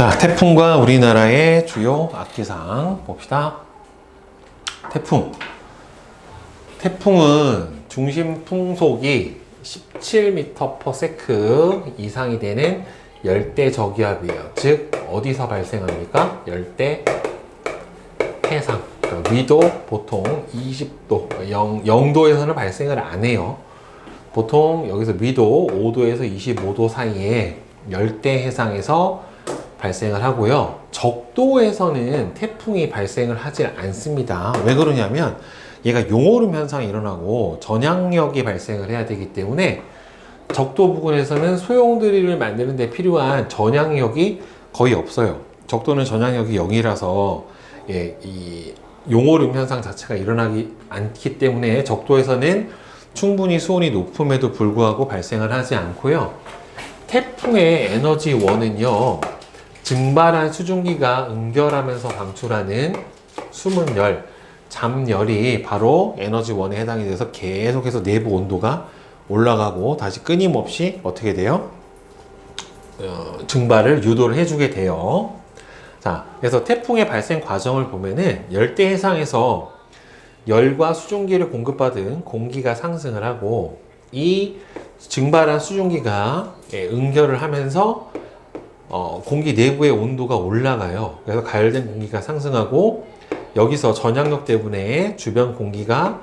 자, 태풍과 우리나라의 주요 악기상 봅시다. 태풍은 중심 풍속이 17m/s 이상이 되는 열대 저기압이에요. 즉 어디서 발생합니까? 열대 해상. 그러니까 위도 보통 20도, 0도에서는 발생을 안 해요. 보통 여기서 위도 5도에서 25도 사이에 열대 해상에서 발생을 하고요. 적도에서는 태풍이 발생을 하지 않습니다. 왜 그러냐면 얘가 용오름 현상이 일어나고 전향력이 발생을 해야 되기 때문에 적도 부근에서는 소용돌이를 만드는 데 필요한 전향력이 거의 없어요. 적도는 전향력이 0이라서 이 용오름 현상 자체가 일어나지 않기 때문에 적도에서는 충분히 수온이 높음에도 불구하고 발생을 하지 않고요. 태풍의 에너지원은요, 증발한 수증기가 응결하면서 방출하는 수문열, 잠열이 바로 에너지원에 해당이 돼서 계속해서 내부 온도가 올라가고 다시 끊임없이 어떻게 돼요? 증발을 유도를 해주게 돼요. 자, 그래서 태풍의 발생 과정을 보면은 열대 해상에서 열과 수증기를 공급받은 공기가 상승을 하고 이 증발한 수증기가 응결을 하면서 공기 내부의 온도가 올라가요. 그래서 가열된 공기가 상승하고 여기서 전향력 때문에 주변 공기가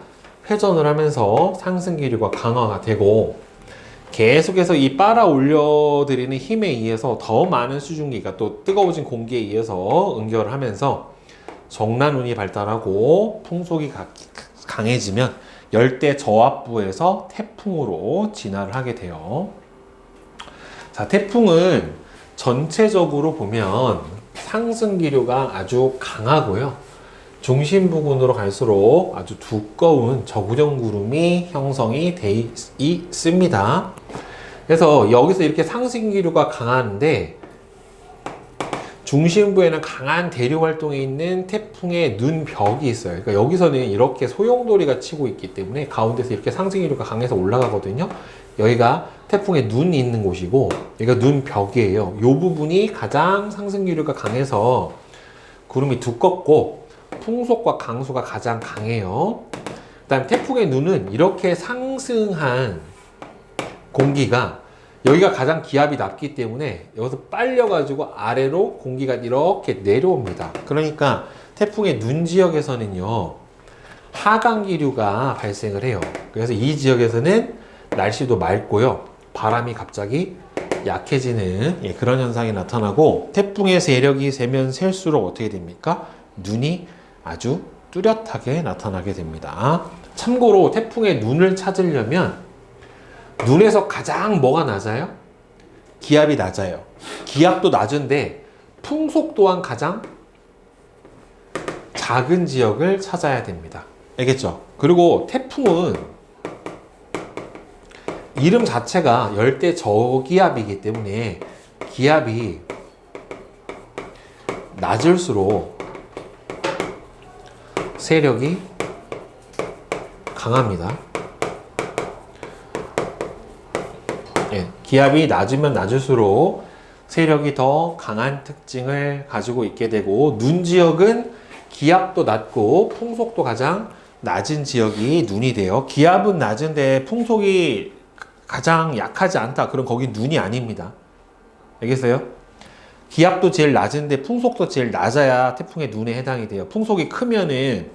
회전을 하면서 상승 기류가 강화가 되고 계속해서 이 빨아 올려드리는 힘에 의해서 더 많은 수증기가 또 뜨거워진 공기에 의해서 응결을 하면서 정란운이 발달하고 풍속이 강해지면 열대 저압부에서 태풍으로 진화를 하게 돼요. 자, 태풍은 전체적으로 보면 상승 기류가 아주 강하고요. 중심 부근으로 갈수록 아주 두꺼운 저구정 구름이 형성이 돼 있습니다. 그래서 여기서 이렇게 상승 기류가 강한데 중심부에는 강한 대류 활동에 있는 태풍의 눈벽이 있어요. 그러니까 여기서는 이렇게 소용돌이가 치고 있기 때문에 가운데서 이렇게 상승 기류가 강해서 올라가거든요. 여기가 태풍의 눈이 있는 곳이고 여기가 눈벽이에요. 이 부분이 가장 상승 기류가 강해서 구름이 두껍고 풍속과 강수가 가장 강해요. 그 다음 태풍의 눈은 이렇게 상승한 공기가 여기가 가장 기압이 낮기 때문에 여기서 빨려가지고 아래로 공기가 이렇게 내려옵니다. 그러니까 태풍의 눈 지역에서는요, 하강 기류가 발생을 해요. 그래서 이 지역에서는 날씨도 맑고요, 바람이 갑자기 약해지는 그런 현상이 나타나고 태풍의 세력이 세면 셀수록 어떻게 됩니까? 눈이 아주 뚜렷하게 나타나게 됩니다. 참고로 태풍의 눈을 찾으려면 눈에서 가장 뭐가 낮아요? 기압이 낮아요. 기압도 낮은데 풍속 또한 가장 작은 지역을 찾아야 됩니다. 알겠죠? 그리고 태풍은 이름 자체가 열대 저기압이기 때문에 기압이 낮을수록 세력이 강합니다. 기압이 낮으면 낮을수록 세력이 더 강한 특징을 가지고 있게 되고 눈 지역은 기압도 낮고 풍속도 가장 낮은 지역이 눈이 돼요. 기압은 낮은데 풍속이 가장 약하지 않다. 그럼 거기 눈이 아닙니다. 알겠어요? 기압도 제일 낮은데 풍속도 제일 낮아야 태풍의 눈에 해당이 돼요. 풍속이 크면은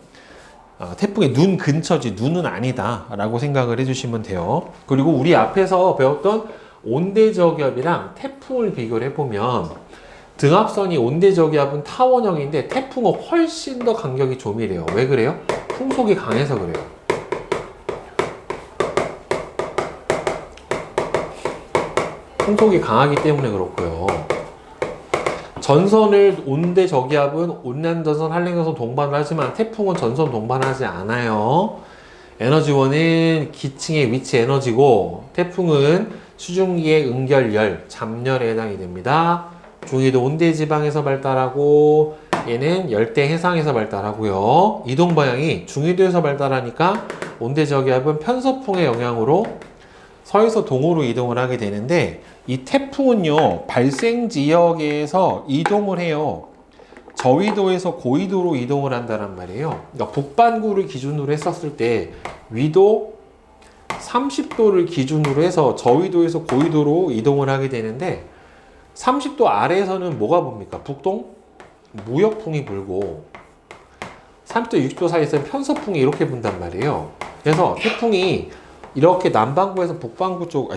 태풍의 눈 근처지 눈은 아니다 라고 생각을 해주시면 돼요. 그리고 우리 앞에서 배웠던 온대저기압이랑 태풍을 비교를 해보면 등압선이 온대저기압은 타원형인데 태풍은 훨씬 더 간격이 조밀해요. 왜 그래요? 풍속이 강해서 그래요. 풍속이 강하기 때문에 그렇고요. 전선을 온대저기압은 온난전선, 한랭전선 동반을 하지만 태풍은 전선 동반하지 않아요. 에너지원은 기층의 위치 에너지고 태풍은 수증기의 응결열, 잠열에 해당이 됩니다. 중위도 온대지방에서 발달하고 얘는 열대 해상에서 발달하고요. 이동 방향이 중위도에서 발달하니까 온대저기압은 편서풍의 영향으로 서에서 동으로 이동을 하게 되는데 이 태풍은요, 발생 지역에서 이동을 해요. 저위도에서 고위도로 이동을 한다는 말이에요. 그러니까 북반구를 기준으로 했었을 때 위도 30도를 기준으로 해서 저위도에서 고위도로 이동을 하게 되는데 30도 아래에서는 뭐가 봅니까? 북동 무역풍이 불고 30도 60도 사이에서는 편서풍이 이렇게 분단 말이에요. 그래서 태풍이 이렇게 남반구에서 북반구 쪽,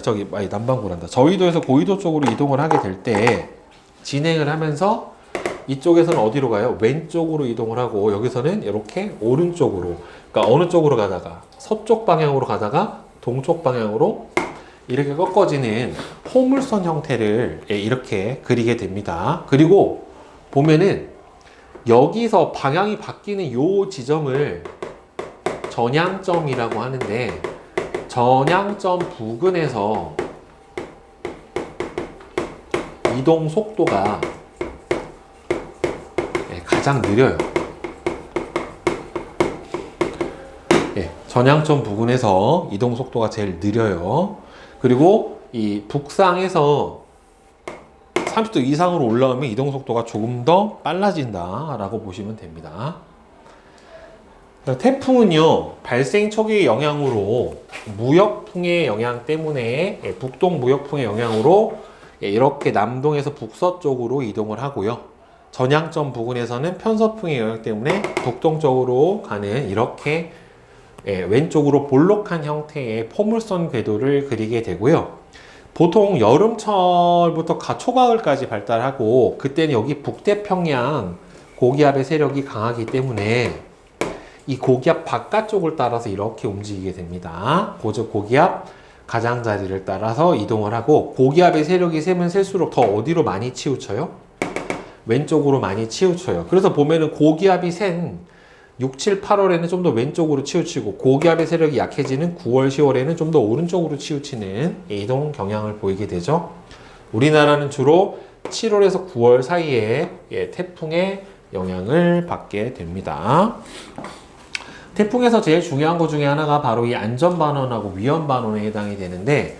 남반구란다. 저위도에서 고위도 쪽으로 이동을 하게 될 때 진행을 하면서 이쪽에서는 어디로 가요? 왼쪽으로 이동을 하고 여기서는 이렇게 오른쪽으로, 그러니까 어느 쪽으로 가다가 서쪽 방향으로 가다가 동쪽 방향으로 이렇게 꺾어지는 포물선 형태를 이렇게 그리게 됩니다. 그리고 보면은 여기서 방향이 바뀌는 요 지점을 전향점이라고 하는데 전향점 부근에서 이동 속도가 가장 느려요. 전향점 부근에서 이동 속도가 제일 느려요. 그리고 이 북상에서 30도 이상으로 올라오면 이동 속도가 조금 더 빨라진다 라고 보시면 됩니다. 태풍은요, 발생 초기의 영향으로 무역풍의 영향 때문에 북동 무역풍의 영향으로 이렇게 남동에서 북서쪽으로 이동을 하고요. 전향점 부근에서는 편서풍의 영향 때문에 북동쪽으로 가는 이렇게 왼쪽으로 볼록한 형태의 포물선 궤도를 그리게 되고요. 보통 여름철부터 초가을까지 발달하고 그때는 여기 북태평양 고기압의 세력이 강하기 때문에 이 고기압 바깥쪽을 따라서 이렇게 움직이게 됩니다. 고기압 가장자리를 따라서 이동을 하고 고기압의 세력이 세면 셀수록 더 어디로 많이 치우쳐요? 왼쪽으로 많이 치우쳐요. 그래서 보면은 고기압이 센 6, 7, 8월에는 좀 더 왼쪽으로 치우치고 고기압의 세력이 약해지는 9월, 10월에는 좀 더 오른쪽으로 치우치는 이동 경향을 보이게 되죠. 우리나라는 주로 7월에서 9월 사이에 태풍의 영향을 받게 됩니다. 태풍에서 제일 중요한 것 중에 하나가 바로 이 안전반원하고 위험반원에 해당이 되는데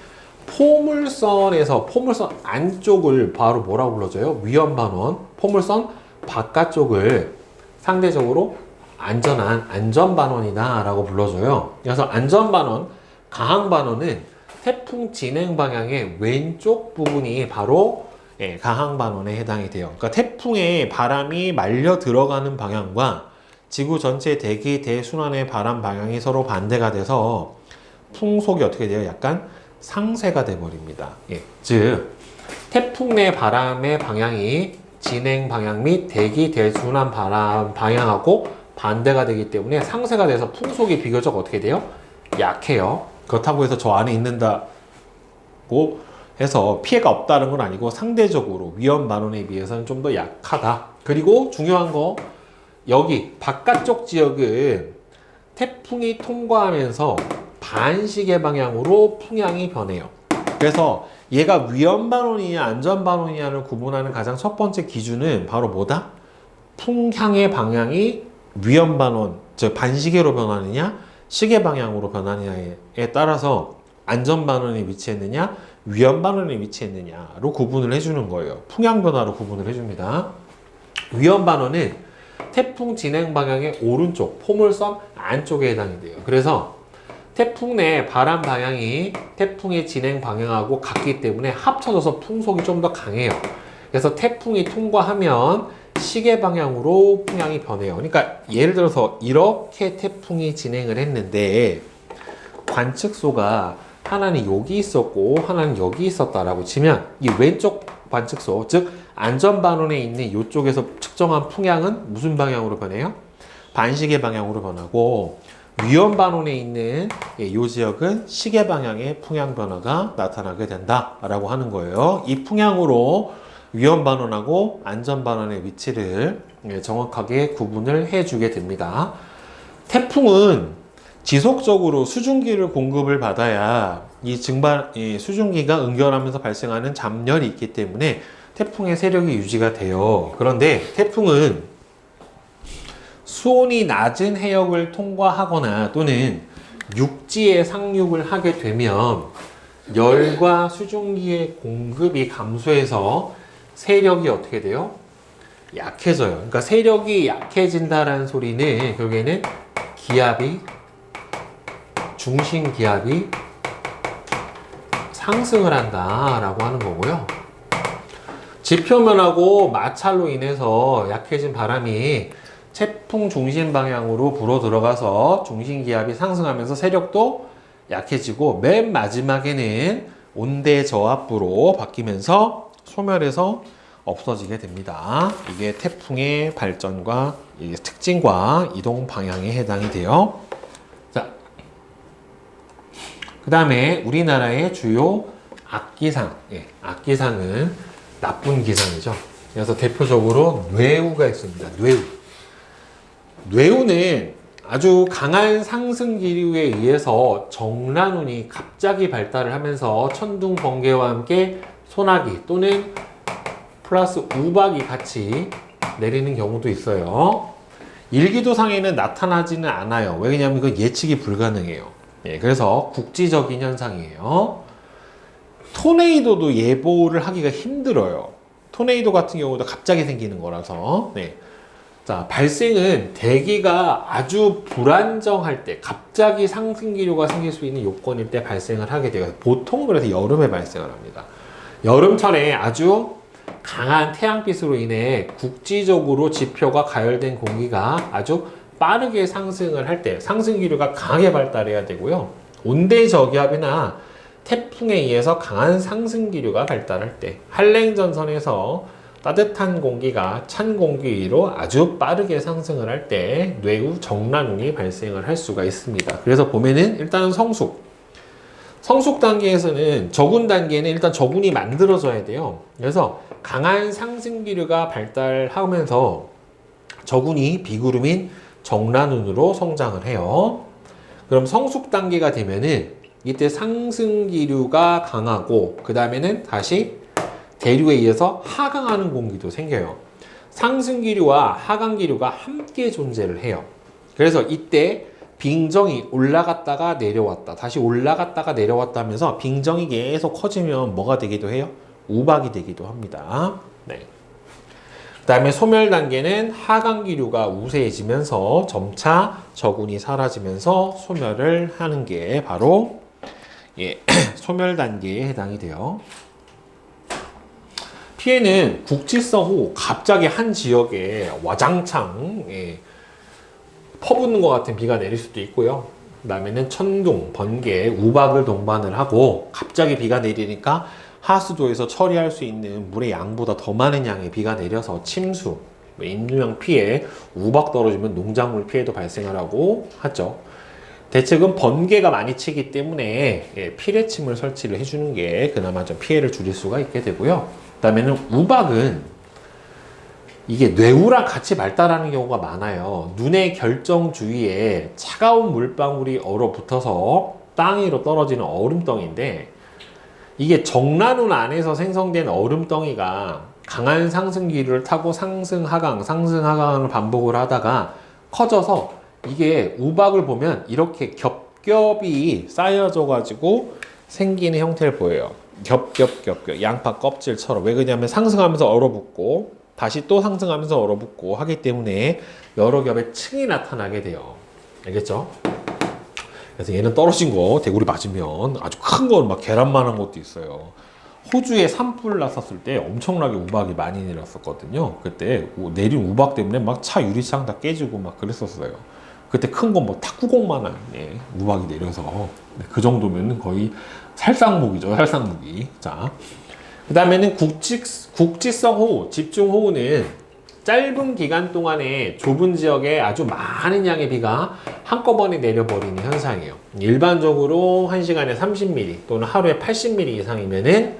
포물선에서 포물선 안쪽을 바로 뭐라고 불러줘요? 위험반원. 포물선 바깥쪽을 상대적으로 안전한 안전반원이다 라고 불러줘요. 그래서 안전반원, 강항반원은 태풍 진행 방향의 왼쪽 부분이 바로 강항반원에 해당이 돼요. 그러니까 태풍의 바람이 말려 들어가는 방향과 지구 전체 대기 대순환의 바람 방향이 서로 반대가 돼서 풍속이 어떻게 돼요? 약간 상쇄가 돼 버립니다. 즉 태풍 내 바람의 방향이 진행 방향 및 대기 대순환 바람 방향하고 반대가 되기 때문에 상쇄가 돼서 풍속이 비교적 어떻게 돼요? 약해요. 그렇다고 해서 저 안에 있는다고 해서 피해가 없다는 건 아니고 상대적으로 위험 반원에 비해서는 좀 더 약하다. 그리고 중요한 거 여기 바깥쪽 지역은 태풍이 통과하면서 반시계 방향으로 풍향이 변해요. 그래서 얘가 위험 반원이냐 안전 반원이냐를 구분하는 가장 첫 번째 기준은 바로 뭐다? 풍향의 방향이 위험 반원, 즉 반시계로 변하느냐 시계 방향으로 변하느냐에 따라서 안전 반원에 위치했느냐 위험 반원에 위치했느냐로 구분을 해주는 거예요. 풍향 변화로 구분을 해줍니다. 위험 반원은 태풍 진행 방향의 오른쪽 포물선 안쪽에 해당이 돼요. 그래서 태풍 내 바람 방향이 태풍의 진행 방향하고 같기 때문에 합쳐져서 풍속이 좀 더 강해요. 그래서 태풍이 통과하면 시계 방향으로 풍향이 변해요. 그러니까 예를 들어서 이렇게 태풍이 진행을 했는데 관측소가 하나는 여기 있었고 하나는 여기 있었다라고 치면 이 왼쪽 관측소, 즉 안전반원에 있는 이쪽에서 측정한 풍향은 무슨 방향으로 변해요? 반시계 방향으로 변하고 위험반원에 있는 이 지역은 시계 방향의 풍향 변화가 나타나게 된다라고 하는 거예요. 이 풍향으로 위험반원하고 안전반원의 위치를 정확하게 구분을 해주게 됩니다. 태풍은 지속적으로 수증기를 공급을 받아야 이 수증기가 응결하면서 발생하는 잡열이 있기 때문에 태풍의 세력이 유지가 돼요. 그런데 태풍은 수온이 낮은 해역을 통과하거나 또는 육지에 상륙을 하게 되면 열과 수증기의 공급이 감소해서 세력이 어떻게 돼요? 약해져요. 그러니까 세력이 약해진다라는 소리는 결국에는 기압이, 중심 기압이 상승을 한다라고 하는 거고요. 지표면하고 마찰로 인해서 약해진 바람이 태풍 중심 방향으로 불어 들어가서 중심 기압이 상승하면서 세력도 약해지고 맨 마지막에는 온대 저압부로 바뀌면서 소멸해서 없어지게 됩니다. 이게 태풍의 발전과 특징과 이동 방향에 해당이 돼요. 자, 그 다음에 우리나라의 주요 악기상, 악기상은 나쁜 기상이죠. 그래서 대표적으로 뇌우가 있습니다. 뇌우는 아주 강한 상승 기류에 의해서 정란운이 갑자기 발달을 하면서 천둥, 번개와 함께 소나기 또는 플러스 우박이 같이 내리는 경우도 있어요. 일기도상에는 나타나지는 않아요. 왜냐하면 이건 예측이 불가능해요. 그래서 국지적인 현상이에요. 토네이도도 예보를 하기가 힘들어요. 토네이도 같은 경우도 갑자기 생기는 거라서. 자, 발생은 대기가 아주 불안정할 때, 갑자기 상승 기류가 생길 수 있는 요건일 때 발생을 하게 돼요. 보통 그래서 여름에 발생을 합니다. 여름철에 아주 강한 태양빛으로 인해 국지적으로 지표가 가열된 공기가 아주 빠르게 상승을 할 때 상승 기류가 강하게 발달해야 되고요. 온대 저기압이나 태풍에 의해서 강한 상승 기류가 발달할 때 한랭전선에서 따뜻한 공기가 찬 공기 위로 아주 빠르게 상승을 할 때 뇌우 정란운이 발생을 할 수가 있습니다. 그래서 보면은 일단은 성숙 단계에서는 저군 단계는 일단 저군이 만들어져야 돼요. 그래서 강한 상승 기류가 발달하면서 저군이 비구름인 정란운으로 성장을 해요. 그럼 성숙 단계가 되면은 이때 상승 기류가 강하고 그 다음에는 다시 대류에 의해서 하강하는 공기도 생겨요. 상승 기류와 하강 기류가 함께 존재를 해요. 그래서 이때 빙정이 올라갔다가 내려왔다, 다시 올라갔다가 내려왔다 하면서 빙정이 계속 커지면 뭐가 되기도 해요? 우박이 되기도 합니다. 그 다음에 소멸 단계는 하강 기류가 우세해지면서 점차 저군이 사라지면서 소멸을 하는 게 바로 소멸 단계에 해당이 돼요. 피해는 국지성 후 갑자기 한 지역에 와장창 퍼붓는 것 같은 비가 내릴 수도 있고요. 그 다음에는 천둥, 번개, 우박을 동반을 하고 갑자기 비가 내리니까 하수도에서 처리할 수 있는 물의 양보다 더 많은 양의 비가 내려서 침수, 인명 피해, 우박 떨어지면 농작물 피해도 발생을 하고 하죠. 대책은 번개가 많이 치기 때문에 피뢰침을 설치를 해주는 게 그나마 좀 피해를 줄일 수가 있게 되고요. 그 다음에는 우박은 이게 뇌우랑 같이 발달하는 경우가 많아요. 눈의 결정 주위에 차가운 물방울이 얼어붙어서 땅 위로 떨어지는 얼음덩이인데 이게 정란운 안에서 생성된 얼음덩이가 강한 상승 기류를 타고 상승 하강을 반복을 하다가 커져서 이게 우박을 보면 이렇게 겹겹이 쌓여져 가지고 생기는 형태를 보여요. 겹겹 양파 껍질처럼. 왜 그러냐면 상승하면서 얼어붙고 다시 또 상승하면서 얼어붙고 하기 때문에 여러 겹의 층이 나타나게 돼요. 알겠죠? 그래서 얘는 떨어진 거 대구리 맞으면 아주 큰 건 막 계란만한 것도 있어요. 호주에 산불 났었을 때 엄청나게 우박이 많이 내렸었거든요. 그때 내린 우박 때문에 막 차 유리창 다 깨지고 막 그랬었어요. 그때 큰 건 뭐 탁구공만한 우박이 내려서 그 정도면 거의 살상무기죠. 살상무기. 자, 그 다음에는 국지성 호우, 집중호우는 짧은 기간 동안에 좁은 지역에 아주 많은 양의 비가 한꺼번에 내려버리는 현상이에요. 일반적으로 1시간에 30mm 또는 하루에 80mm 이상이면은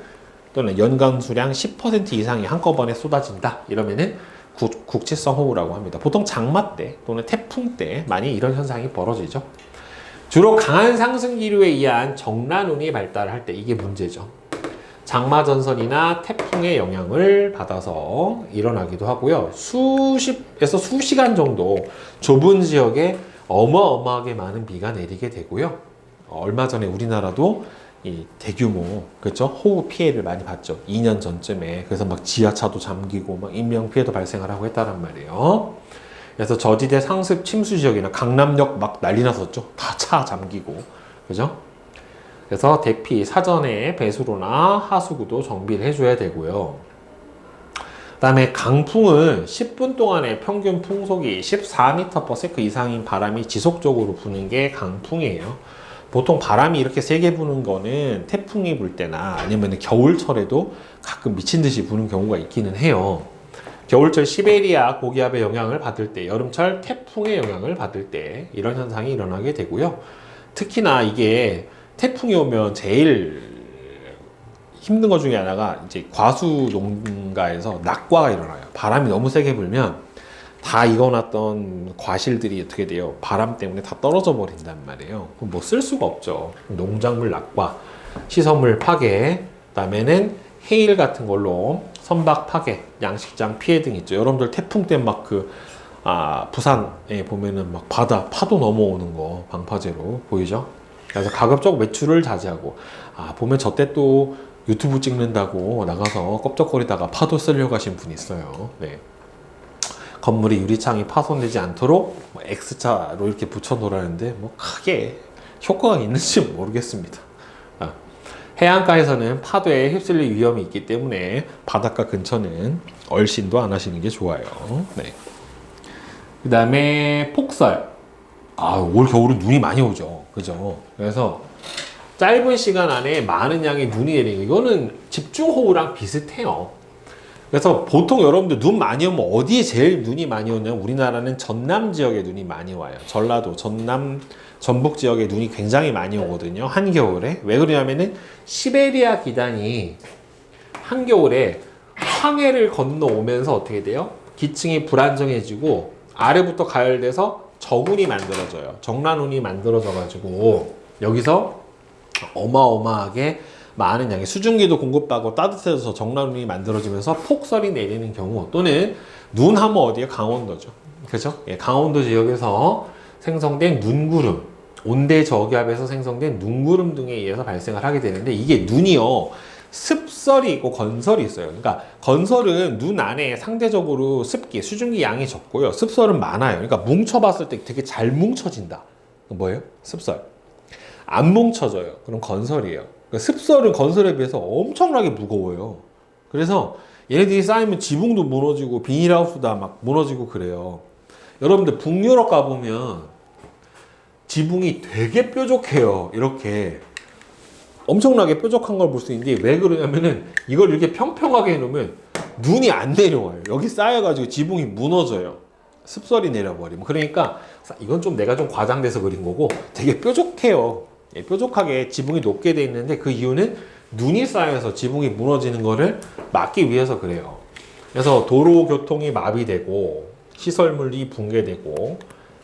또는 연간 수량 10% 이상이 한꺼번에 쏟아진다. 이러면은 국지성 호우라고 합니다. 보통 장마 때 또는 태풍 때 많이 이런 현상이 벌어지죠. 주로 강한 상승 기류에 의한 정란운이 발달할 때 이게 문제죠. 장마 전선이나 태풍의 영향을 받아서 일어나기도 하고요. 수십에서 수시간 정도 좁은 지역에 어마어마하게 많은 비가 내리게 되고요. 얼마 전에 우리나라도 이 대규모 그렇죠? 호우 피해를 많이 봤죠. 2년 전쯤에. 그래서 막 지하차도 잠기고 막 인명 피해도 발생을 하고 했다란 말이에요. 그래서 저지대 상습 침수 지역이나 강남역 막 난리 났었죠. 다 차 잠기고. 그죠? 그래서 대피 사전에 배수로나 하수구도 정비를 해줘야 되고요. 그 다음에 강풍은 10분 동안의 평균 풍속이 14m/s 이상인 바람이 지속적으로 부는 게 강풍이에요. 보통 바람이 이렇게 세게 부는 거는 태풍이 불 때나 아니면 겨울철에도 가끔 미친 듯이 부는 경우가 있기는 해요. 겨울철 시베리아 고기압의 영향을 받을 때, 여름철 태풍의 영향을 받을 때 이런 현상이 일어나게 되고요. 특히나 이게 태풍이 오면 제일 힘든 것 중에 하나가 이제 과수 농가에서 낙과가 일어나요. 바람이 너무 세게 불면 다 익어놨던 과실들이 어떻게 돼요? 바람 때문에 다 떨어져 버린단 말이에요. 그럼 뭐 쓸 수가 없죠. 농작물 낙과, 시설물 파괴, 그다음에는 해일 같은 걸로 선박 파괴, 양식장 피해 등 있죠. 여러분들 태풍 때 막 부산에 보면은 막 바다 파도 넘어오는 거 방파제로 보이죠? 그래서 가급적 외출을 자제하고, 보면 저 때 또 유튜브 찍는다고 나가서 껍적거리다가 파도 쓰려고 하신 분이 있어요. 네. 건물이 유리창이 파손되지 않도록 X자로 이렇게 붙여 놓으라는데 뭐 크게 효과가 있는지 모르겠습니다. 해안가에서는 파도에 휩쓸릴 위험이 있기 때문에 바닷가 근처는 얼씬도 안 하시는 게 좋아요. 네. 그 다음에 폭설. 올 겨울은 눈이 많이 오죠. 그죠? 그래서 짧은 시간 안에 많은 양의 눈이 내리는 이거는 집중호우랑 비슷해요. 그래서 보통 여러분들 눈 많이 오면 어디에 제일 눈이 많이 오냐면 우리나라는 전남 지역에 눈이 많이 와요. 전라도, 전남, 전북 지역에 눈이 굉장히 많이 오거든요. 한겨울에. 왜 그러냐면은 시베리아 기단이 한겨울에 황해를 건너오면서 어떻게 돼요? 기층이 불안정해지고 아래부터 가열돼서 저군이 만들어져요. 정란운이 만들어져 가지고 여기서 어마어마하게 많은 양의 수증기도 공급받고 따뜻해져서 정란운이 만들어지면서 폭설이 내리는 경우, 또는 눈 하면 어디에? 강원도죠. 그죠? 예, 강원도 지역에서 생성된 눈구름, 온대 저기압에서 생성된 눈구름 등에 의해서 발생을 하게 되는데, 이게 눈이요, 습설이 있고 건설이 있어요. 그러니까 건설은 눈 안에 상대적으로 습기, 수증기 양이 적고요. 습설은 많아요. 그러니까 뭉쳐봤을 때 되게 잘 뭉쳐진다. 뭐예요? 습설. 안 뭉쳐져요. 그럼 건설이에요. 그러니까 습설은 건설에 비해서 엄청나게 무거워요. 그래서 얘네들이 쌓이면 지붕도 무너지고 비닐하우스 다 막 무너지고 그래요. 여러분들 북유럽 가보면 지붕이 되게 뾰족해요. 이렇게 엄청나게 뾰족한 걸 볼 수 있는데, 왜 그러냐면은 이걸 이렇게 평평하게 해놓으면 눈이 안 내려와요. 여기 쌓여가지고 지붕이 무너져요. 습설이 내려버리면. 그러니까 이건 좀 내가 좀 과장돼서 그린 거고 되게 뾰족해요. 뾰족하게 지붕이 높게 돼 있는데, 그 이유는 눈이 쌓여서 지붕이 무너지는 거를 막기 위해서 그래요. 그래서 도로 교통이 마비되고 시설물이 붕괴되고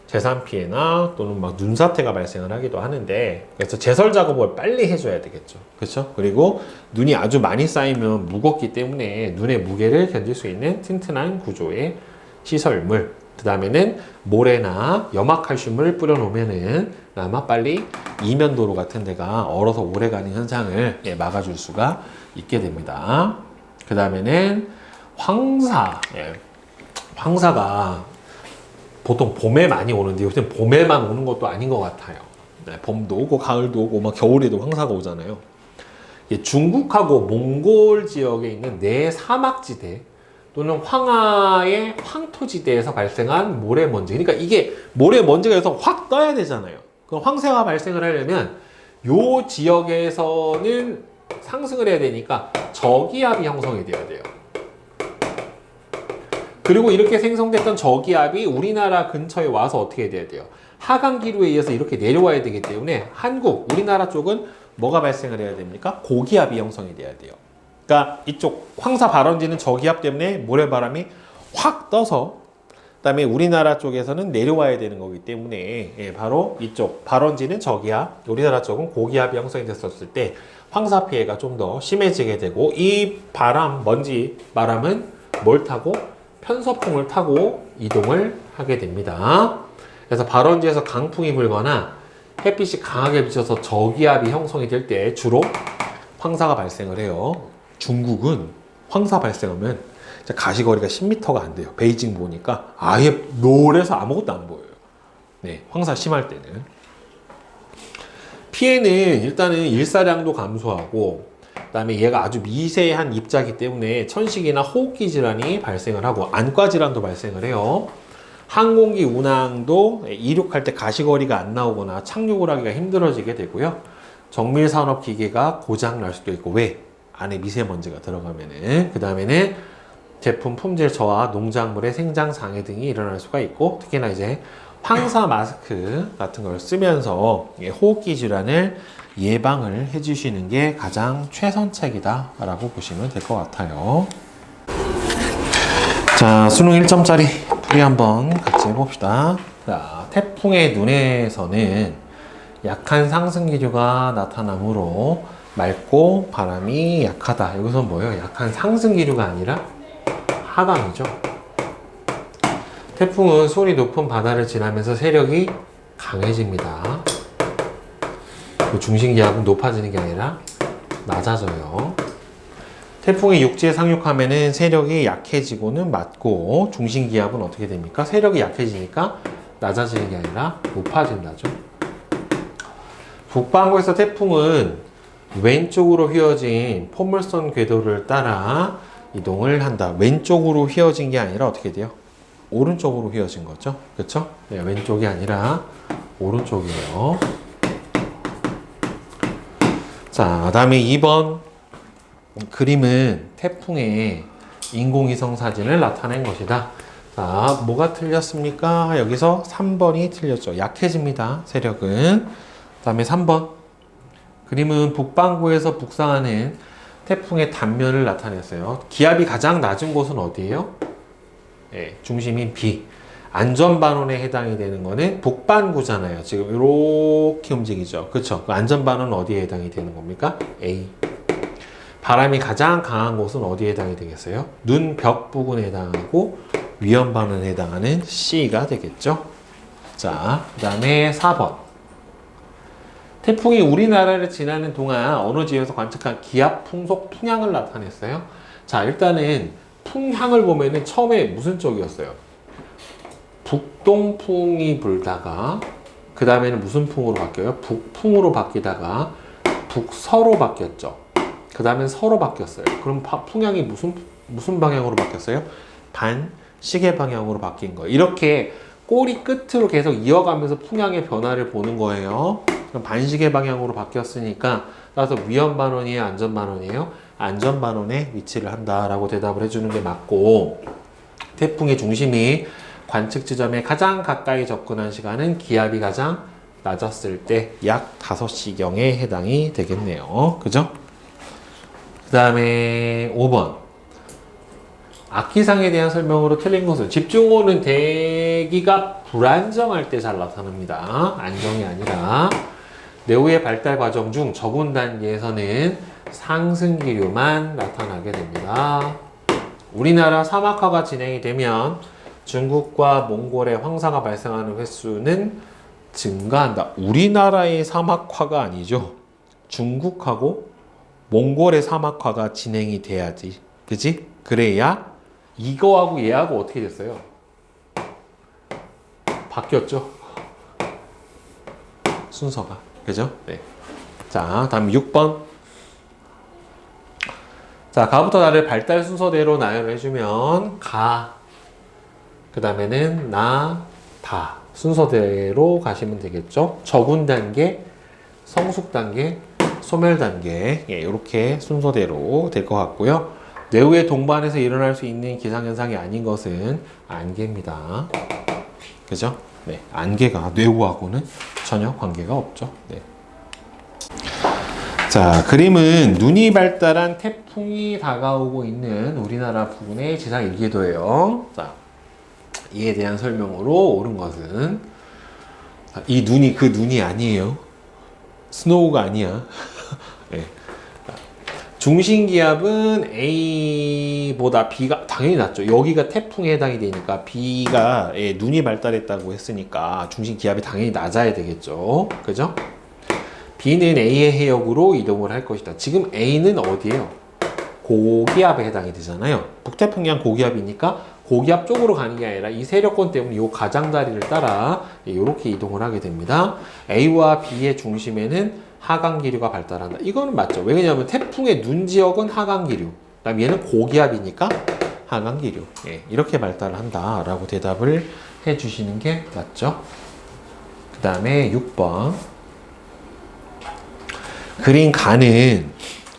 재산 피해나 또는 막 눈사태가 발생을 하기도 하는데, 그래서 제설 작업을 빨리 해줘야 되겠죠. 그렇죠? 그리고 눈이 아주 많이 쌓이면 무겁기 때문에 눈의 무게를 견딜 수 있는 튼튼한 구조의 시설물, 그 다음에는 모래나 염화칼슘을 뿌려놓으면은 아마 빨리 이면도로 같은 데가 얼어서 오래가는 현상을 막아줄 수가 있게 됩니다. 그 다음에는 황사. 황사가 보통 봄에 많이 오는데 요즘 봄에만 오는 것도 아닌 것 같아요. 봄도 오고 가을도 오고 막 겨울에도 황사가 오잖아요. 중국하고 몽골 지역에 있는 내사막지대 또는 황하의 황토지대에서 발생한 모래먼지. 그러니까 이게 모래먼지가 여기서 확 떠야 되잖아요. 그럼 황사가 발생을 하려면 요 지역에서는 상승을 해야 되니까 저기압이 형성이 돼야 돼요. 그리고 이렇게 생성됐던 저기압이 우리나라 근처에 와서 어떻게 돼야 돼요? 하강기류에 의해서 이렇게 내려와야 되기 때문에 한국, 우리나라 쪽은 뭐가 발생을 해야 됩니까? 고기압이 형성이 돼야 돼요. 그러니까 이쪽 황사 발원지는 저기압 때문에 모래바람이 확 떠서 그다음에 우리나라 쪽에서는 내려와야 되는 거기 때문에 바로 이쪽 발원지는 저기압, 우리나라 쪽은 고기압이 형성이 됐었을 때 황사 피해가 좀 더 심해지게 되고, 이 바람, 먼지 바람은 뭘 타고? 편서풍을 타고 이동을 하게 됩니다. 그래서 발원지에서 강풍이 불거나 햇빛이 강하게 비쳐서 저기압이 형성이 될 때 주로 황사가 발생을 해요. 중국은 황사 발생하면 가시거리가 10m가 안 돼요. 베이징 보니까 아예 노래서 아무것도 안 보여요. 네, 황사 심할 때는. 피해는 일단은 일사량도 감소하고, 그다음에 얘가 아주 미세한 입자이기 때문에 천식이나 호흡기 질환이 발생을 하고 안과 질환도 발생을 해요. 항공기 운항도 이륙할 때 가시거리가 안 나오거나 착륙을 하기가 힘들어지게 되고요. 정밀 산업 기계가 고장 날 수도 있고, 왜? 안에 미세먼지가 들어가면은. 그 다음에는 제품 품질 저하, 농작물의 생장 장애 등이 일어날 수가 있고, 특히나 이제 황사 마스크 같은 걸 쓰면서 호흡기 질환을 예방을 해주시는 게 가장 최선책이다 라고 보시면 될 것 같아요. 자, 수능 1점짜리 풀이 한번 같이 해봅시다. 자, 태풍의 눈에서는 약한 상승 기류가 나타나므로 맑고 바람이 약하다. 여기서 뭐예요? 약한 상승 기류가 아니라 하강이죠. 태풍은 수온이 높은 바다를 지나면서 세력이 강해집니다. 중심 기압은 높아지는 게 아니라 낮아져요. 태풍이 육지에 상륙하면은 세력이 약해지고는 맞고, 중심 기압은 어떻게 됩니까? 세력이 약해지니까 낮아지는 게 아니라 높아진다죠. 북반구에서 태풍은 왼쪽으로 휘어진 포물선 궤도를 따라 이동을 한다. 왼쪽으로 휘어진 게 아니라 어떻게 돼요? 오른쪽으로 휘어진 거죠. 그렇죠? 네, 왼쪽이 아니라 오른쪽이에요. 자, 다음에 2번 그림은 태풍의 인공위성 사진을 나타낸 것이다. 자, 뭐가 틀렸습니까? 여기서 3번이 틀렸죠. 약해집니다. 세력은. 그 다음에 3번 그림은 북반구에서 북상하는 태풍의 단면을 나타냈어요. 기압이 가장 낮은 곳은 어디예요? 네, 중심인 B. 안전반원에 해당이 되는 거는 북반구잖아요. 지금 이렇게 움직이죠. 그렇죠? 안전반원은 어디에 해당이 되는 겁니까? A. 바람이 가장 강한 곳은 어디에 해당이 되겠어요? 눈 벽 부근에 해당하고 위험반원에 해당하는 C가 되겠죠. 자, 그 다음에 4번. 태풍이 우리나라를 지나는 동안 어느 지역에서 관측한 기압, 풍속, 풍향을 나타냈어요. 자, 일단은 풍향을 보면은 처음에 무슨 쪽이었어요? 북동풍이 불다가 그 다음에는 무슨 풍으로 바뀌어요? 북풍으로 바뀌다가 북서로 바뀌었죠. 그 다음엔 서로 바뀌었어요. 그럼 풍향이 무슨 방향으로 바뀌었어요? 반시계 방향으로 바뀐 거예요. 이렇게 꼬리 끝으로 계속 이어가면서 풍향의 변화를 보는 거예요. 그럼 반시계 방향으로 바뀌었으니까 따라서 위험반원이에요? 안전반원이에요? 안전반원에 위치를 한다라고 대답을 해주는 게 맞고, 태풍의 중심이 관측 지점에 가장 가까이 접근한 시간은 기압이 가장 낮았을 때 약 5시경에 해당이 되겠네요. 그죠? 그 다음에 5번. 악기상에 대한 설명으로 틀린 것은, 집중호우는 대기가 불안정할 때 잘 나타납니다. 안정이 아니라. 내후의 발달 과정 중 적은 단계에서는 상승 기류만 나타나게 됩니다. 우리나라 사막화가 진행이 되면 중국과 몽골의 황사가 발생하는 횟수는 증가한다. 우리나라의 사막화가 아니죠. 중국하고 몽골의 사막화가 진행이 돼야지. 그지? 그래야 이거하고 얘하고 어떻게 됐어요? 바뀌었죠? 순서가. 그죠? 네. 자, 다음 6번. 자, 가부터 나를 발달 순서대로 나열을 해주면 가, 그 다음에는 나, 다 순서대로 가시면 되겠죠. 적운 단계, 성숙 단계, 소멸 단계, 예, 이렇게 순서대로 될 것 같고요. 내후의 동반에서 일어날 수 있는 기상현상이 아닌 것은 안개입니다. 그죠? 네, 안개가 뇌우하고는 전혀 관계가 없죠. 네. 자, 그림은 눈이 발달한 태풍이 다가오고 있는 우리나라 부근의 지상 일기도예요. 자, 이에 대한 설명으로 옳은 것은, 이 눈이 그 눈이 아니에요. 스노우가 아니야. 네. 중심 기압은 A보다 B가 당연히 낮죠. 여기가 태풍에 해당이 되니까 B가 눈이 발달했다고 했으니까 중심 기압이 당연히 낮아야 되겠죠. 그죠? B는 A의 해역으로 이동을 할 것이다. 지금 A는 어디예요? 고기압에 해당이 되잖아요. 북태평양 고기압이니까 고기압 쪽으로 가는 게 아니라 이 세력권 때문에 이 가장자리를 따라 이렇게 이동을 하게 됩니다. A와 B의 중심에는 하강기류가 발달한다. 이거는 맞죠. 왜냐하면 태풍의 눈 지역은 하강기류. 그다음 얘는 고기압이니까 하강기류. 이렇게 발달을 한다라고 대답을 해주시는 게 맞죠. 그 다음에 6번. 그린 가는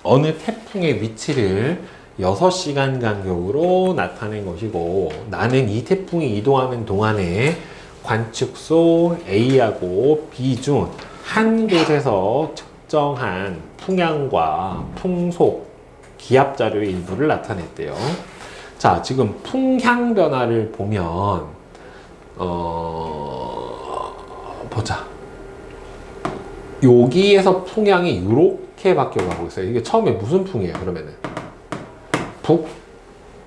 어느 태풍의 위치를 6시간 간격으로 나타낸 것이고 나는 이 태풍이 이동하는 동안에 관측소 A하고 B 중 한 곳에서 측정한 풍향과 풍속, 기압 자료의 일부를 나타냈대요. 자, 지금 풍향 변화를 보면 보자. 여기에서 풍향이 이렇게 바뀌어가고 있어요. 이게 처음에 무슨 풍이에요? 그러면은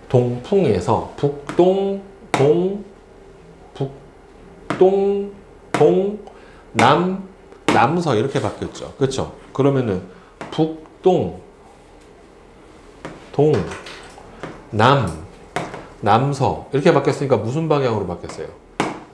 북동풍에서 북동, 동, 북동, 동, 남, 남서 이렇게 바뀌었죠. 그렇죠? 그러면은 북동, 동, 남, 남서 이렇게 바뀌었으니까 무슨 방향으로 바뀌었어요?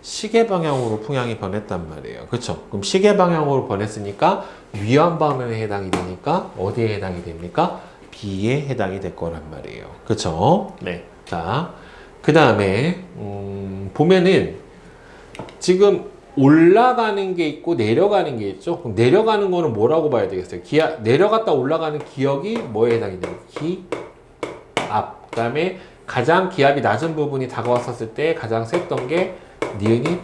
시계 방향으로 풍향이 변했단 말이에요. 그렇죠? 그럼 시계 방향으로 변했으니까 위험 방면에 해당이 되니까 어디에 해당이 됩니까? B에 해당이 될 거란 말이에요. 그렇죠? 네. 자, 그 다음에 보면은 지금 올라가는 게 있고 내려가는 게 있죠. 그럼 내려가는 거는 뭐라고 봐야 되겠어요? 내려갔다 올라가는 기억이 뭐에 해당이 돼요? 기압. 그 다음에 가장 기압이 낮은 부분이 다가왔었을 때 가장 셌던 게 니은이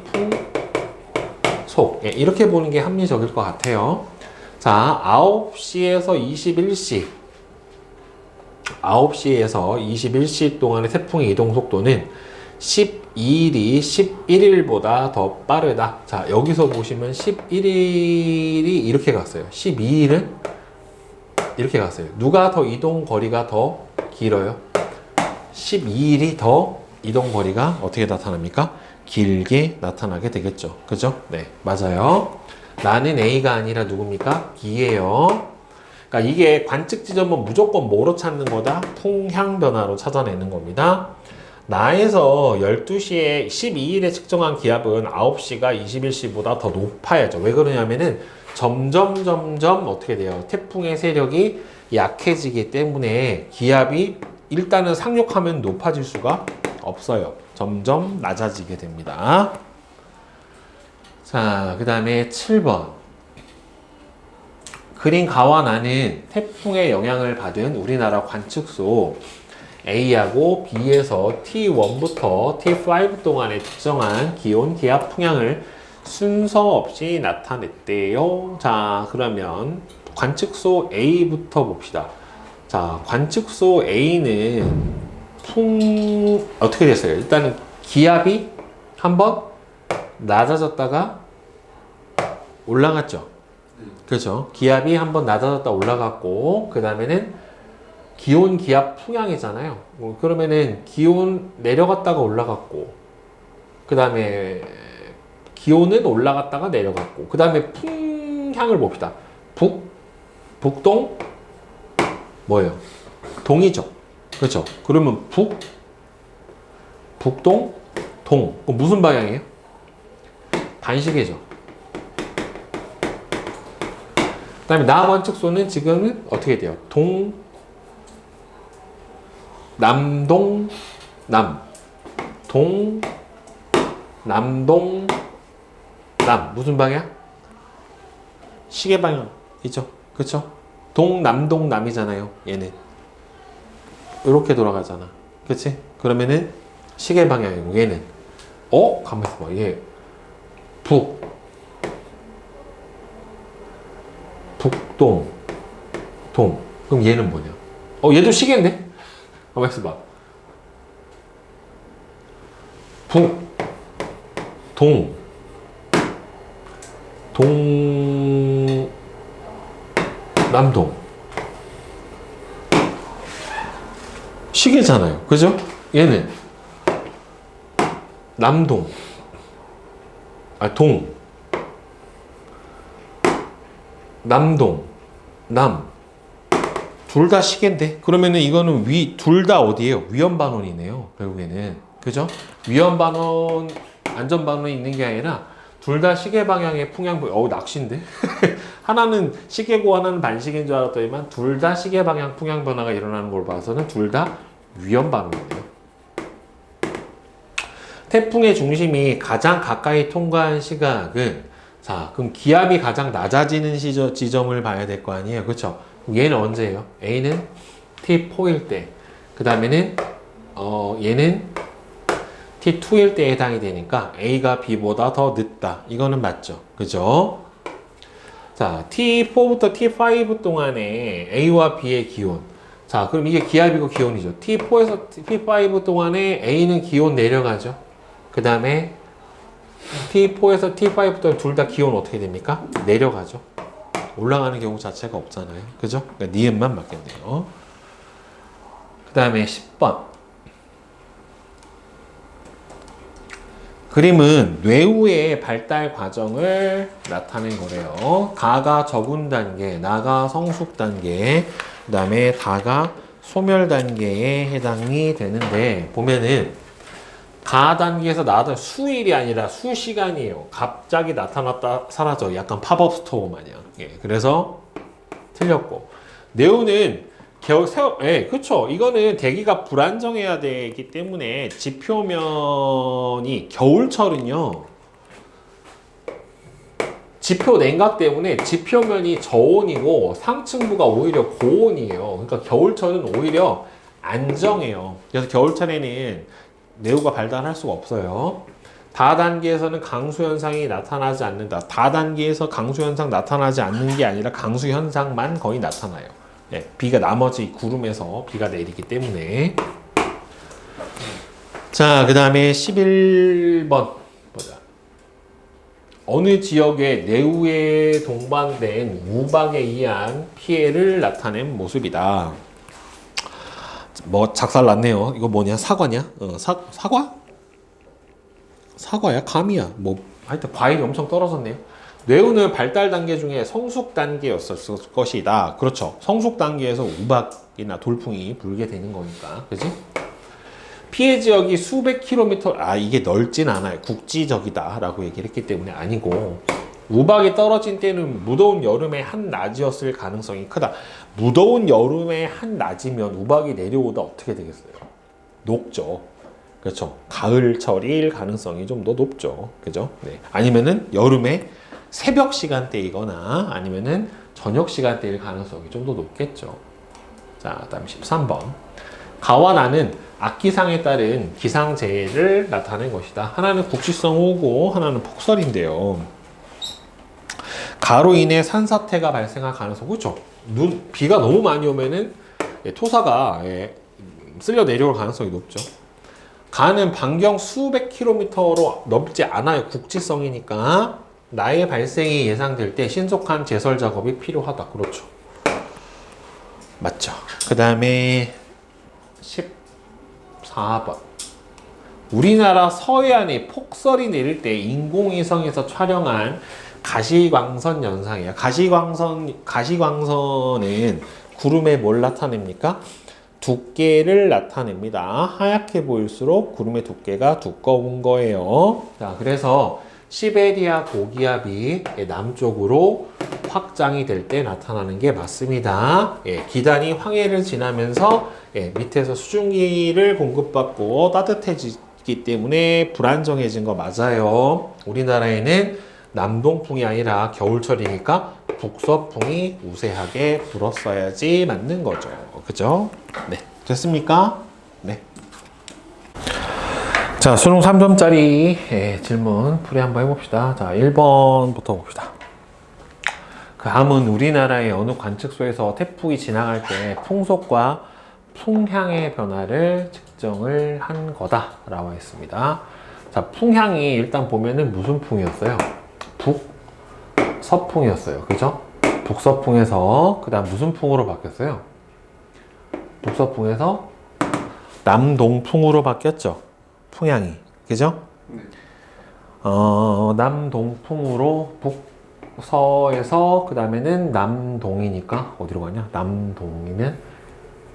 풍속. 이렇게 보는 게 합리적일 것 같아요. 자, 9시에서 21시. 9시에서 21시 동안의 태풍의 이동 속도는 12일이 11일보다 더 빠르다. 자, 여기서 보시면 11일이 이렇게 갔어요. 12일은 이렇게 갔어요. 누가 더 이동 거리가 더 길어요? 12일이 더 이동 거리가 어떻게 나타납니까? 길게 나타나게 되겠죠. 그죠? 네, 맞아요. 나는 A가 아니라 누굽니까? B예요. 그러니까 이게 관측 지점은 무조건 뭐로 찾는 거다? 풍향 변화로 찾아내는 겁니다. 나에서 12시에 12일에 측정한 기압은 9시가 21시보다 더 높아야죠. 왜 그러냐면은 점점 어떻게 돼요? 태풍의 세력이 약해지기 때문에 기압이 일단은 상륙하면 높아질 수가 없어요. 점점 낮아지게 됩니다. 자, 그 다음에 7번. 그린 가와 나는 태풍의 영향을 받은 우리나라 관측소 A하고 B에서 T1부터 T5 동안에 측정한 기온, 기압, 풍향을 순서 없이 나타냈대요. 자, 그러면 관측소 A부터 봅시다. 자, 관측소 A는 어떻게 됐어요? 일단은 기압이 한번 낮아졌다가 올라갔죠. 그렇죠? 기압이 한번 낮아졌다 올라갔고, 그 다음에는 기온, 기압, 풍향이잖아요. 그러면은 기온 내려갔다가 올라갔고, 그 다음에 기온은 올라갔다가 내려갔고, 그 다음에 풍향을 봅시다. 북동, 뭐예요? 동이죠. 그렇죠? 그러면 북동, 동. 그럼 무슨 방향이에요? 반시계죠. 그 다음에 나 관측소는 지금은 어떻게 돼요? 남동, 남동, 남. 무슨 방향? 시계 방향이죠. 그쵸? 동남동 남이잖아요. 얘는. 이렇게 돌아가잖아. 그치? 그러면은 시계 방향이고 얘는 가만있어 봐. 얘 북동, 동. 그럼 얘는 뭐냐? 얘도 시계인데? 가만있어 봐. 남동. 시계잖아요. 그죠? 얘는 남동, 동, 남동, 남. 둘 다 시계인데? 그러면은 이거는 둘 다 어디예요? 위험반원이네요. 결국에는. 그죠? 위험반원, 안전반원이 있는 게 아니라 둘 다 시계 방향의 풍향, 낚시인데? 하나는 시계고 하나는 반시계인 줄 알았더니만 둘 다 시계 방향 풍향 변화가 일어나는 걸 봐서는 둘 다 위험반원이네요. 태풍의 중심이 가장 가까이 통과한 시각은, 자, 그럼 기압이 가장 낮아지는 지점을 봐야 될 거 아니에요. 그쵸? 얘는 언제예요? A는 T4일 때. 그 다음에는, 얘는 T2일 때에 해당이 되니까 A가 B보다 더 늦다. 이거는 맞죠? 그죠? 자, T4부터 T5 동안에 A와 B의 기온. 자, 그럼 이게 기압이고 기온이죠. T4에서 T5 동안에 A는 기온 내려가죠. 그 다음에 T4에서 T5 동안 둘 다 기온 어떻게 됩니까? 내려가죠. 올라가는 경우 자체가 없잖아요. 그죠? 그러니까 니은만 맞겠네요. 그 다음에 10번. 그림은 뇌우의 발달 과정을 나타낸 거래요. 가가 적은 단계, 나가 성숙 단계, 그 다음에 다가 소멸 단계에 해당이 되는데, 보면은 가 단계에서 나왔던 수일이 아니라 수시간이에요. 갑자기 나타났다 사라져. 약간 팝업 스토어 마냥. 예, 그래서 틀렸고, 뇌우는 그쵸. 이거는 대기가 불안정해야 되기 때문에 지표면이 겨울철은요. 지표 냉각 때문에 지표면이 저온이고 상층부가 오히려 고온이에요. 그러니까 겨울철은 오히려 안정해요. 그래서 겨울철에는 뇌우가 발달할 수가 없어요. 다단계에서는 강수현상이 나타나지 않는다. 다단계에서 강수현상 나타나지 않는 게 아니라 강수현상만 거의 나타나요. 네, 비가 나머지 구름에서 비가 내리기 때문에. 자, 그 다음에 11번 보자. 어느 지역의 뇌우에 동반된 우박에 의한 피해를 나타낸 모습이다. 뭐 작살났네요. 이거 뭐냐? 사과냐? 사과? 사과야? 감이야? 뭐 하여튼 과일이 엄청 떨어졌네요. 뇌우는 발달 단계 중에 성숙 단계였을 것이다. 그렇죠. 성숙 단계에서 우박이나 돌풍이 불게 되는 거니까. 그지? 피해 지역이 수백 킬로미터, 이게 넓진 않아요. 국지적이다. 라고 얘기를 했기 때문에 아니고, 우박이 떨어진 때는 무더운 여름의 한낮이었을 가능성이 크다. 무더운 여름의 한낮이면 우박이 내려오다 어떻게 되겠어요? 녹죠. 그렇죠. 가을철일 가능성이 좀 더 높죠. 그죠? 네. 아니면은 여름에 새벽 시간대이거나 아니면은 저녁 시간대일 가능성이 좀 더 높겠죠. 자, 다음 13번. 가와 나는 악기상에 따른 기상재해를 나타낸 것이다. 하나는 국지성 호우고 하나는 폭설인데요. 가로 인해 산사태가 발생할 가능성. 그렇죠. 비가 너무 많이 오면은 토사가 쓸려 내려올 가능성이 높죠. 가는 반경 수백 킬로미터로 넘지 않아요. 국지성이니까. 나의 발생이 예상될 때 신속한 제설 작업이 필요하다. 그렇죠. 맞죠. 그 다음에 14번. 우리나라 서해안에 폭설이 내릴 때 인공위성에서 촬영한 가시광선 현상이에요. 가시광선은 구름에 뭘 나타냅니까? 두께를 나타냅니다. 하얗게 보일수록 구름의 두께가 두꺼운 거예요. 자, 그래서 시베리아 고기압이 남쪽으로 확장이 될 때 나타나는 게 맞습니다. 기단이 황해를 지나면서 밑에서 수증기를 공급받고 따뜻해지기 때문에 불안정해진 거 맞아요. 우리나라에는 남동풍이 아니라 겨울철이니까 북서풍이 우세하게 불었어야지 맞는 거죠. 그죠? 네. 됐습니까? 네. 자, 수능 3점짜리 질문 풀이 한번 해봅시다. 자, 1번부터 봅시다. 그 다음은 우리나라의 어느 관측소에서 태풍이 지나갈 때 풍속과 풍향의 변화를 측정을 한 거다 라고 했습니다. 자, 풍향이 일단 보면은 무슨 풍이었어요? 북서풍이었어요. 그죠? 북서풍에서 그 다음 무슨 풍으로 바뀌었어요? 북서풍에서 남동풍으로 바뀌었죠. 풍향이. 그죠? 네. 남동풍으로 북서에서 그 다음에는 남동이니까 어디로 가냐? 남동이면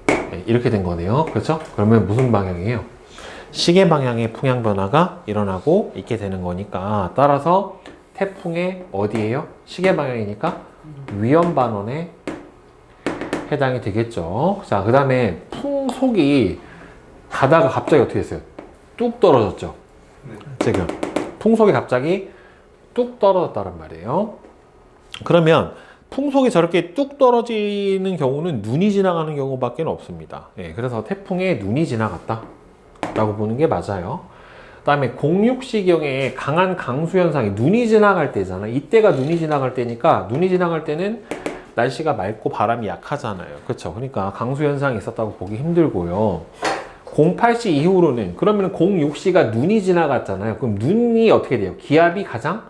네, 이렇게 된 거네요. 그렇죠? 그러면 무슨 방향이에요? 시계 방향의 풍향 변화가 일어나고 있게 되는 거니까 따라서 태풍의 어디예요? 시계 방향이니까 위험 반원에 해당이 되겠죠. 자, 그 다음에 풍속이 가다가 갑자기 어떻게 됐어요? 뚝 떨어졌죠. 네. 지금 풍속이 갑자기 뚝 떨어졌다는 말이에요. 그러면 풍속이 저렇게 뚝 떨어지는 경우는 눈이 지나가는 경우밖에 없습니다. 예, 그래서 태풍에 눈이 지나갔다 라고 보는 게 맞아요. 그 다음에 06시경에 강한 강수 현상이 눈이 지나갈 때잖아. 이때가 눈이 지나갈 때니까 눈이 지나갈 때는 날씨가 맑고 바람이 약하잖아요. 그렇죠? 그러니까 강수 현상이 있었다고 보기 힘들고요. 08시 이후로는 그러면 06시가 눈이 지나갔잖아요. 그럼 눈이 어떻게 돼요? 기압이 가장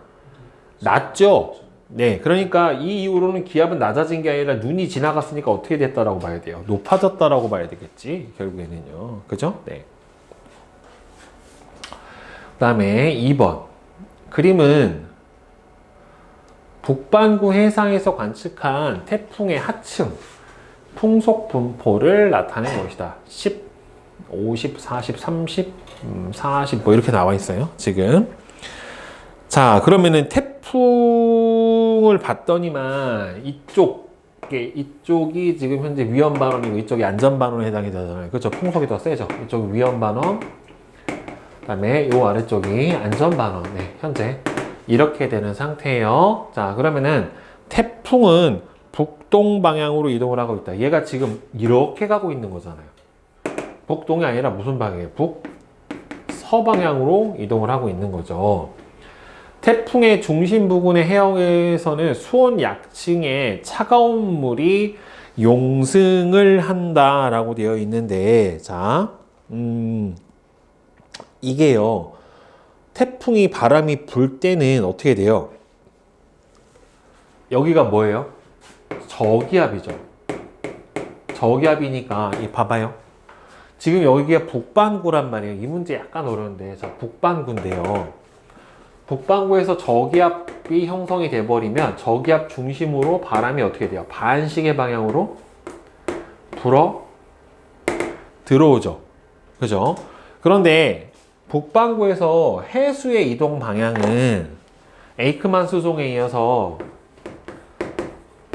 낮죠? 네, 그러니까 이 이후로는 기압은 낮아진 게 아니라 눈이 지나갔으니까 어떻게 됐다라고 봐야 돼요? 높아졌다라고 봐야 되겠지, 결국에는요. 그죠? 네. 그 다음에 2번. 그림은 북반구 해상에서 관측한 태풍의 하층, 풍속 분포를 나타낸 것이다. 10, 50, 40, 30, 40, 뭐 이렇게 나와 있어요, 지금. 자, 그러면은 태풍을 봤더니만 이쪽이 지금 현재 위험 반원이고 이쪽이 안전 반원에 해당이 되잖아요. 그렇죠? 풍속이 더 세죠. 이쪽이 위험 반원, 그다음에 요 아래쪽이 안전 반원. 네, 현재 이렇게 되는 상태예요. 자, 그러면은 태풍은 북동 방향으로 이동을 하고 있다. 얘가 지금 이렇게 가고 있는 거잖아요. 북동이 아니라 무슨 방향이에요? 북서방향으로 이동을 하고 있는 거죠. 태풍의 중심 부근의 해역에서는 수온 약층에 차가운 물이 용승을 한다라고 되어 있는데, 자, 이게요, 태풍이 바람이 불 때는 어떻게 돼요? 여기가 뭐예요? 저기압이죠. 저기압이니까, 이 봐봐요. 지금 여기가 북반구란 말이에요. 이 문제 약간 어려운데, 자, 북반구인데요. 북반구에서 저기압이 형성이 돼버리면 저기압 중심으로 바람이 어떻게 돼요? 반시계 방향으로 불어 들어오죠. 그죠? 그런데 북반구에서 해수의 이동 방향은 에이크만 수송에 이어서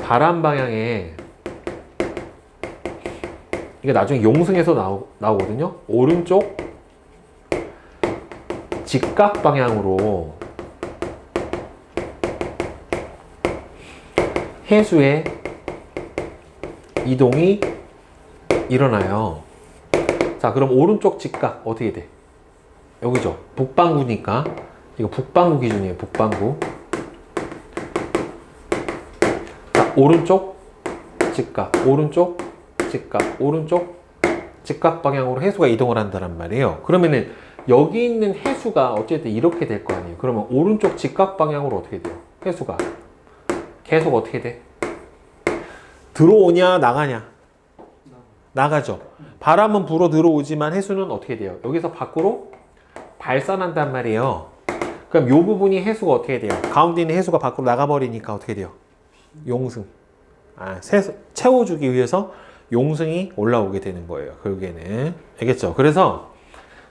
바람 방향에, 이게 나중에 용승에서 나오거든요. 오른쪽 직각 방향으로 해수의 이동이 일어나요. 자, 그럼 오른쪽 직각 어떻게 돼? 여기죠. 북반구니까 이거 북반구 기준이에요. 북반구. 자, 오른쪽 직각, 오른쪽 직각, 오른쪽 직각 방향으로 해수가 이동을 한다는 말이에요. 그러면은 여기 있는 해수가 어쨌든 이렇게 될 거 아니에요. 그러면 오른쪽 직각 방향으로 어떻게 돼요? 해수가 계속 어떻게 돼? 들어오냐 나가냐? 나가죠. 바람은 불어 들어오지만 해수는 어떻게 돼요? 여기서 밖으로 발산한단 말이에요. 그럼 이 부분이 해수가 어떻게 돼요? 가운데 있는 해수가 밖으로 나가버리니까 어떻게 돼요? 용승. 채워주기 위해서 용승이 올라오게 되는 거예요. 결국에는. 알겠죠? 그래서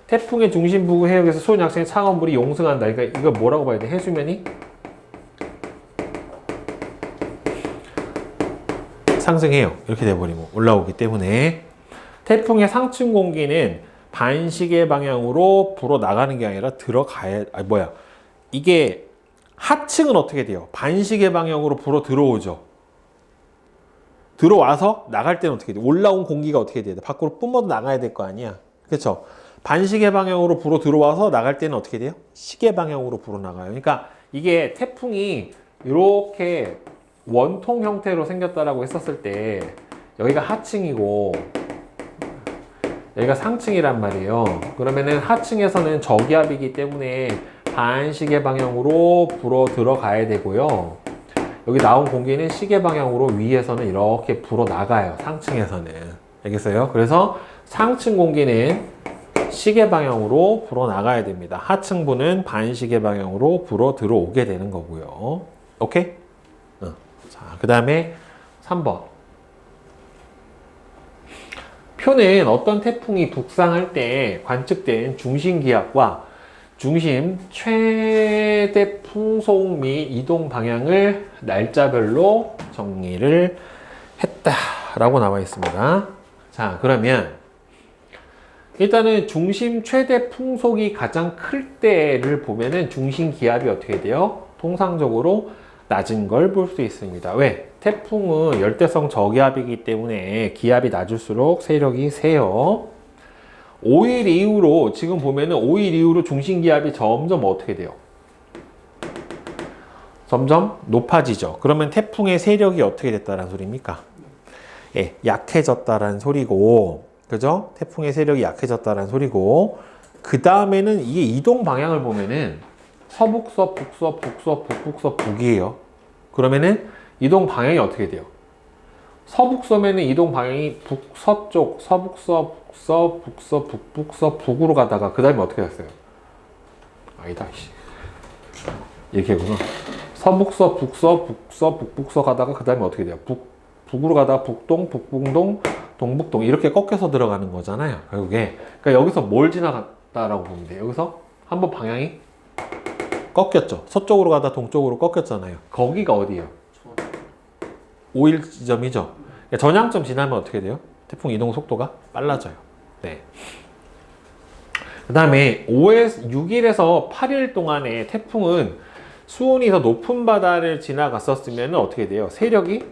태풍의 중심 부근 해역에서 수온 약층의 차가운 물이 용승한다. 그러니까 이거 뭐라고 봐야 돼? 해수면이 상승해요. 이렇게 돼버리고 올라오기 때문에 태풍의 상층 공기는 반시계 방향으로 불어 나가는 게 아니라 이게 하층은 어떻게 돼요? 반시계 방향으로 불어 들어오죠. 들어와서 나갈 때는 어떻게 돼요? 올라온 공기가 어떻게 돼요? 밖으로 뿜어도 나가야 될 거 아니야. 그렇죠? 반시계 방향으로 불어 들어와서 나갈 때는 어떻게 돼요? 시계 방향으로 불어 나가요. 그러니까 이게 태풍이 이렇게 원통 형태로 생겼다라고 했었을 때 여기가 하층이고 여기가 상층이란 말이에요. 그러면은 하층에서는 저기압이기 때문에 반시계 방향으로 불어 들어가야 되고요. 여기 나온 공기는 시계 방향으로 위에서는 이렇게 불어 나가요. 상층에서는. 알겠어요? 그래서 상층 공기는 시계 방향으로 불어 나가야 됩니다. 하층부는 반시계 방향으로 불어 들어오게 되는 거고요. 오케이? 자, 그 다음에 3번. 표는 어떤 태풍이 북상할 때 관측된 중심 기압과 중심 최대 풍속 및 이동 방향을 날짜별로 정리를 했다라고 나와 있습니다. 자, 그러면 일단은 중심 최대 풍속이 가장 클 때를 보면은 중심 기압이 어떻게 돼요? 통상적으로 낮은 걸 볼 수 있습니다. 왜? 태풍은 열대성 저기압이기 때문에 기압이 낮을수록 세력이 세요. 5일 이후로 지금 보면은 5일 이후로 중심 기압이 점점 어떻게 돼요? 점점 높아지죠. 그러면 태풍의 세력이 어떻게 됐다는 소리입니까? 예, 약해졌다는 소리고, 그죠? 태풍의 세력이 약해졌다는 소리고, 그 다음에는 이게 이동 방향을 보면은 서북서, 북서, 북서, 북북서, 북이에요. 그러면은 이동 방향이 어떻게 돼요? 서북서면은 이동 방향이 북서쪽, 서북서, 북서, 북서, 북북서, 북으로 가다가 그 다음에 어떻게 됐어요? 아니다, 이렇게구나. 서북서, 북서, 북서, 북북서 가다가 그 다음에 어떻게 돼요? 북으로 가다가 북동, 북북동, 동북동 이렇게 꺾여서 들어가는 거잖아요. 결국에. 그러니까 여기서 뭘 지나갔다라고 보면 돼요. 여기서 한번 방향이 꺾였죠. 서쪽으로 가다 동쪽으로 꺾였잖아요. 거기가 어디예요? 5일 지점이죠. 그러니까 전향점 지나면 어떻게 돼요? 태풍 이동 속도가 빨라져요. 네. 그 다음에 6일에서 8일 동안에 태풍은 수온이 더 높은 바다를 지나갔었으면 어떻게 돼요? 세력이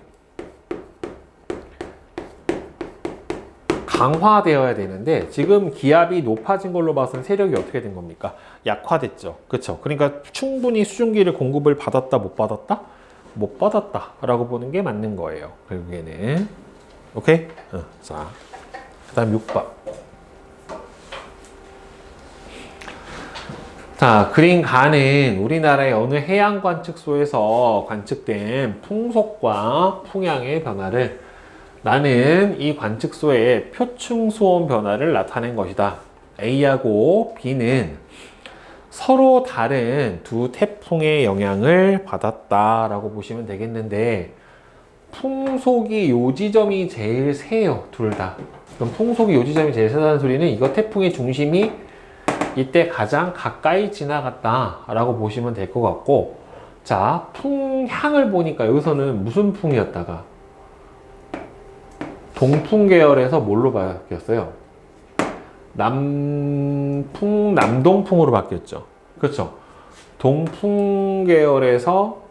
강화되어야 되는데 지금 기압이 높아진 걸로 봐서는 세력이 어떻게 된 겁니까? 약화됐죠. 그렇죠? 그러니까 충분히 수증기를 공급을 받았다 못 받았다? 못 받았다 라고 보는 게 맞는 거예요. 결국에는. 오케이? 자, 그 다음 6번. 자, 그린 가는 우리나라의 어느 해양 관측소에서 관측된 풍속과 풍향의 변화를 나는 이 관측소의 표층 수온 변화를 나타낸 것이다. A하고 B는 서로 다른 두 태풍의 영향을 받았다라고 보시면 되겠는데 풍속이 요 지점이 제일 세요. 둘 다. 그럼 풍속이 요 지점이 제일 세다는 소리는 이거 태풍의 중심이 이때 가장 가까이 지나갔다라고 보시면 될 것 같고, 자, 풍향을 보니까 여기서는 무슨 풍이었다가 동풍 계열에서 뭘로 바뀌었어요? 남동풍으로 바뀌었죠. 그렇죠? 동풍 계열에서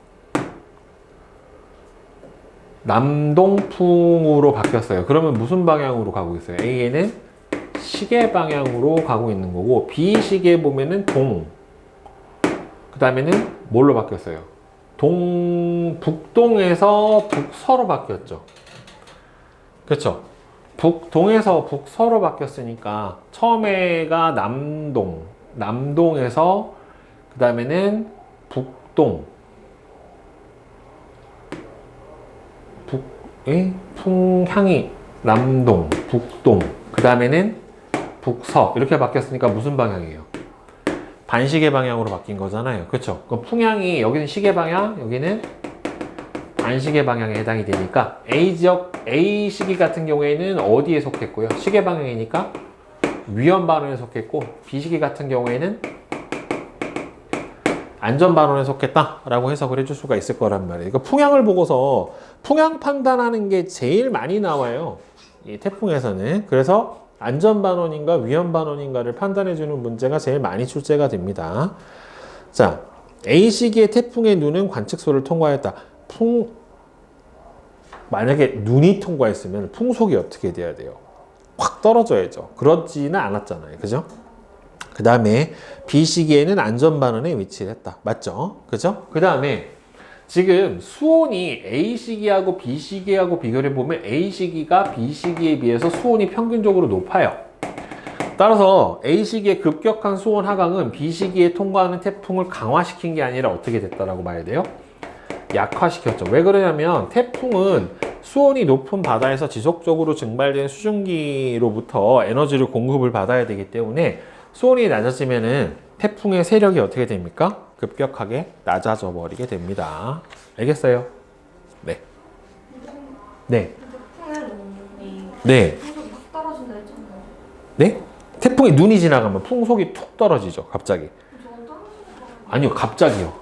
남동풍으로 바뀌었어요. 그러면 무슨 방향으로 가고 있어요? A에는 시계 방향으로 가고 있는 거고, B 시계 보면은 동. 그 다음에는 뭘로 바뀌었어요? 북동에서 북서로 바뀌었죠. 그렇죠? 북동에서 북서로 바뀌었으니까 처음에가 남동에서 그 다음에는 북동, 풍향이 남동, 북동, 그 다음에는 북서 이렇게 바뀌었으니까 무슨 방향이에요? 반시계 방향으로 바뀐 거잖아요. 그렇죠? 그럼 풍향이 여기는 시계 방향, 여기는 반시계 방향에 해당이 되니까 A 시기 같은 경우에는 어디에 속했고요? 시계 방향이니까 위험반원에 속했고, B 시기 같은 경우에는 안전반원에 속했다라고 해석을 해줄 수가 있을 거란 말이에요. 그러니까 풍향을 보고서 풍향 판단하는 게 제일 많이 나와요. 이 태풍에서는. 그래서 안전반원인가 위험반원인가를 판단해주는 문제가 제일 많이 출제가 됩니다. 자, A 시기의 태풍의 눈은 관측소를 통과했다. 만약에 눈이 통과했으면 풍속이 어떻게 돼야 돼요? 확 떨어져야죠. 그렇지는 않았잖아요. 그죠? 그 다음에 B 시기에는 안전반원에 위치를 했다. 맞죠? 그죠? 그 다음에 지금 수온이 A 시기하고 B 시기하고 비교를 해보면 A 시기가 B 시기에 비해서 수온이 평균적으로 높아요. 따라서 A 시기의 급격한 수온 하강은 B 시기에 통과하는 태풍을 강화시킨 게 아니라 어떻게 됐다라고 봐야 돼요? 약화시켰죠. 왜 그러냐면 태풍은 수온이 높은 바다에서 지속적으로 증발된 수증기로부터 에너지를 공급을 받아야 되기 때문에 수온이 낮아지면은 태풍의 세력이 어떻게 됩니까? 급격하게 낮아져 버리게 됩니다. 알겠어요? 네. 네. 태풍의 눈이 네. 풍속이 확 떨어진다 했잖아요. 네? 태풍의 눈이 지나가면 풍속이 툭 떨어지죠. 갑자기. 저건 떨어지는 거 아니요, 갑자기요.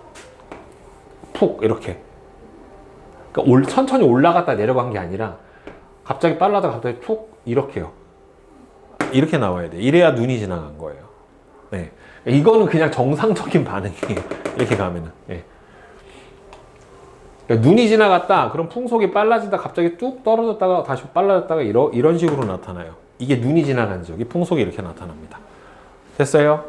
푹 이렇게. 그러니까 천천히 올라갔다 내려간 게 아니라 갑자기 빨라다 갑자기 툭 이렇게요. 이렇게 나와야 돼. 이래야 눈이 지나간 거예요. 네. 이거는 그냥 정상적인 반응이에요. 이렇게 가면은. 네. 그러니까 눈이 지나갔다. 그럼 풍속이 빨라지다 갑자기 뚝 떨어졌다가 다시 빨라졌다가 이런 식으로 나타나요. 이게 눈이 지나간 지역이 풍속이 이렇게 나타납니다. 됐어요?